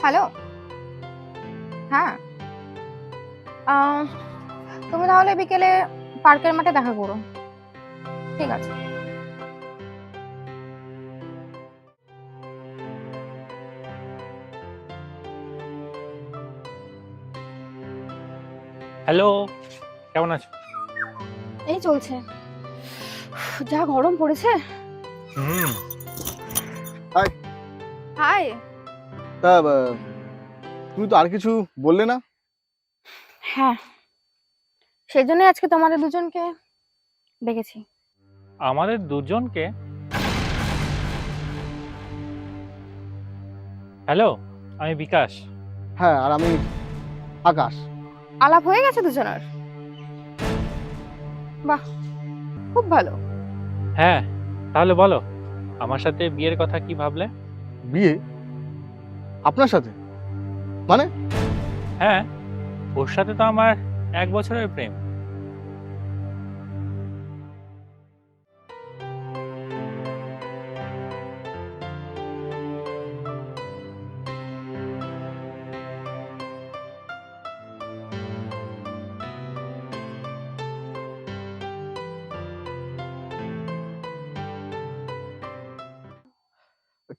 Hello. হ্যাঁ, তুমি তাহলে বিকেলে পার্কের মাঠে দেখা করো। ঠিক আছে। হ্যালো, কেমন আছো? এই চলছে। যা গরম পড়েছে। হুম। হাই। হাই। তা তুমি তো আর কিছু বললে না? হ্যাঁ, সেই জন্যই আজকে তোমাদের দুজনকে ডেকেছি। আমাদের দুজনকে? হ্যালো, আমি বিকাশ। হ্যাঁ, আর আমি আকাশ। আলাপ হয়ে গেছে দুজনের? বাহ, খুব ভালো। হ্যাঁ, তাহলে বলো, আমার সাথে বিয়ের কথা কি ভাবলে? বিয়ে? আপনার সাথে? মানে? হ্যাঁ, ওর সাথে তো আমার 1 বছরের প্রেম।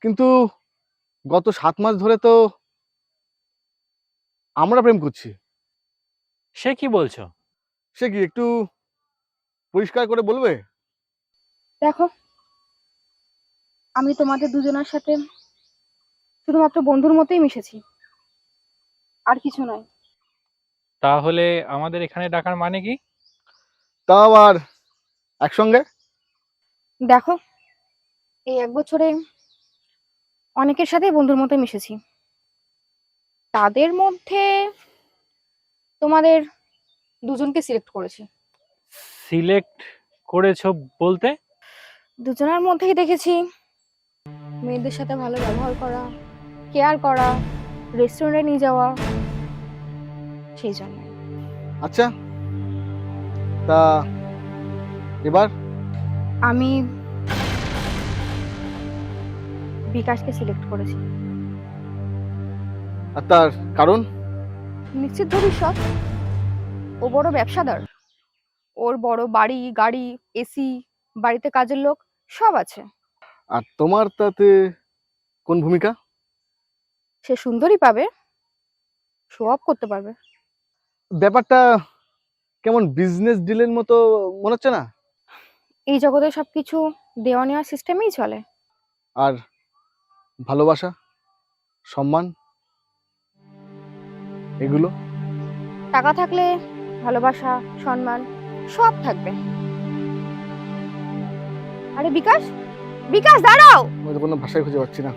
কিন্তু গত 7 মাস ধরে তো আমরা প্রেম করছি। সে কি বলছো? সে কি একটু পরিষ্কার করে বলবে? দেখো, আমি তোমাদের দুজনের সাথে শুধুমাত্র বন্ধুর মতোই মিশেছি, আর কিছু নয়। তাহলে আমাদের এখানে ডাকার মানে কি? তাও আবার একসঙ্গে? দেখো, এই 1 বছরে অনেকের সাথেই বন্ধুর মতো মিশেছি। তাদের মধ্যে তোমাদের দুজনকে সিলেক্ট করেছি। সিলেক্ট করেছো বলতে? দুজনের মধ্যেই দেখেছি মেয়েদের সাথে ভালো ব্যবহার করা, কেয়ার করা, রেস্টুরেন্টে নিয়ে যাওয়া, সেই জন্য। আচ্ছা, তা এবার আমি বিকাশকে সিলেক্ট করেছি। আর তার কারণ? নিশ্চিত ভবিষ্যৎ। ও বড় ব্যবসাদার। ওর বড় বাড়ি, গাড়ি, এসি, বাড়িতে কাজের লোক সব আছে। আর তোমার তাতে কোন ভূমিকা? সে সুন্দরী পাবে, শো অফ করতে পারবে। ব্যাপারটা কেমন বিজনেস ডিলের মতো মনে হচ্ছে না? এই জগতে সবকিছু দেওয়া নেওয়ার সিস্টেমেই চলে। আর ভালোবাসা, সম্মান, এগুলো? টাকা থাকলে ভালোবাসা, সম্মান সব থাকবে। আরে বিকাশ, বিকাশ দাঁড়াও। আমি তো কোনো ভাষাই খুঁজে পাচ্ছি না।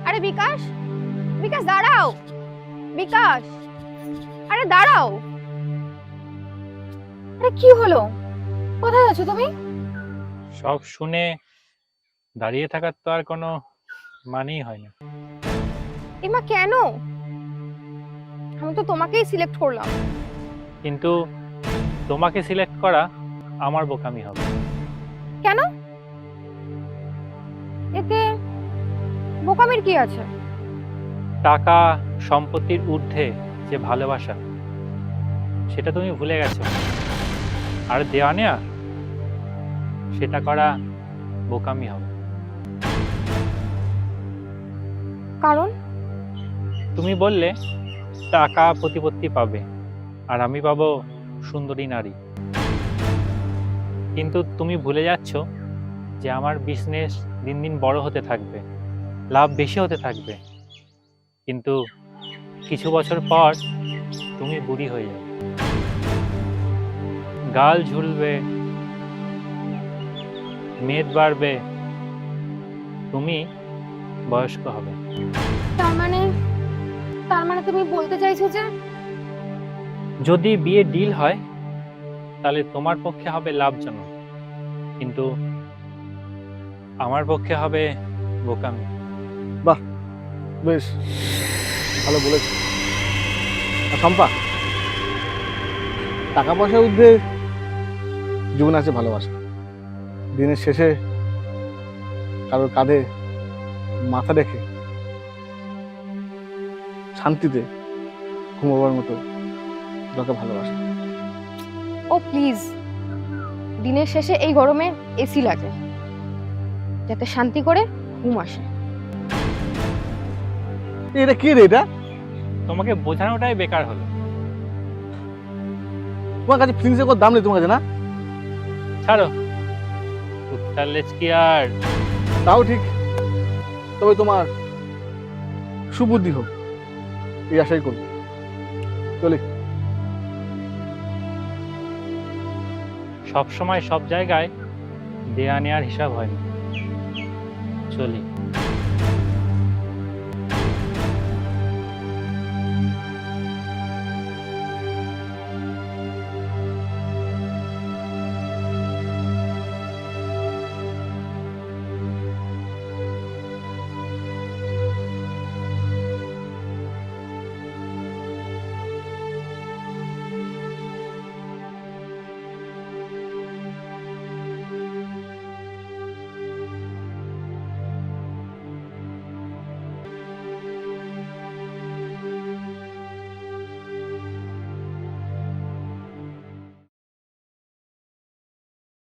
আরে বিকাশ, বিকাশ দাঁড়াও। বিকাশ, আরে দাঁড়াও। আরে কি হলো, কোথায় আছো তুমি? সব শুনে দাঁড়িয়ে থাকার তো আর কোনো মানেই হয় না। এমা কেন? আমি তো তোমাকেই সিলেক্ট করলাম। কিন্তু তোমাকে সিলেক্ট করা আমার বোকামি হবে। কেন? এতে বোকামির কি আছে? টাকা সম্পত্তির ঊর্ধ্বে যে ভালোবাসা, সেটা তুমি ভুলে গেছো। আর দেওয়া নেয়া, সেটা করা বোকামি হবে। কারণ? তুমি বললে টাকা প্রতিপত্তি পাবে, আর আমি পাবো সুন্দরী নারী। কিন্তু তুমি ভুলে যাচ্ছ যে আমার বিজনেস দিন দিন বড় হতে থাকবে, লাভ বেশি হতে থাকবে। কিন্তু কিছু বছর পর তুমি বুড়ি হয়ে যাবে, গাল ঝুলবে, মেদ বাড়বে, তুমি বয়স্ক হবে। তার মানে, তার মানে তুমি বলতে চাইছো যে যদি বিয়ে ডিল হয় তাহলে তোমার পক্ষে হবে লাভজনক, কিন্তু আমার পক্ষে হবে বোকামি। বাহ, বেশ ভালো বলেছ। আর শম্পা, টাকা পয়সার ঊর্ধ্বে জীবনে আছে ভালোবাসা। দিনের শেষে কারোর কাঁধে মাথা রেখে শান্তিতে ঘুমাবার মতো কাউকে ভালোবাসা। ও প্লিজ, দিনের শেষে এই গরমে এসি লাগে যাতে শান্তি করে ঘুম আসে। এটা কি রে? এটা তোমাকে বোঝানোটাই বেকার হলো। তোমার কাছে ফিলিংসের কোনো দাম নেই তোমার কাছে, না? ছাড়ো, উত্তালেজ কি আর। তাও ঠিক, তবে তোমার সুবুদ্ধি হোক এই আশাই করব। চলে। সব সময় সব জায়গায় দেয়া নেয়ার হিসাব হয় না। চলি।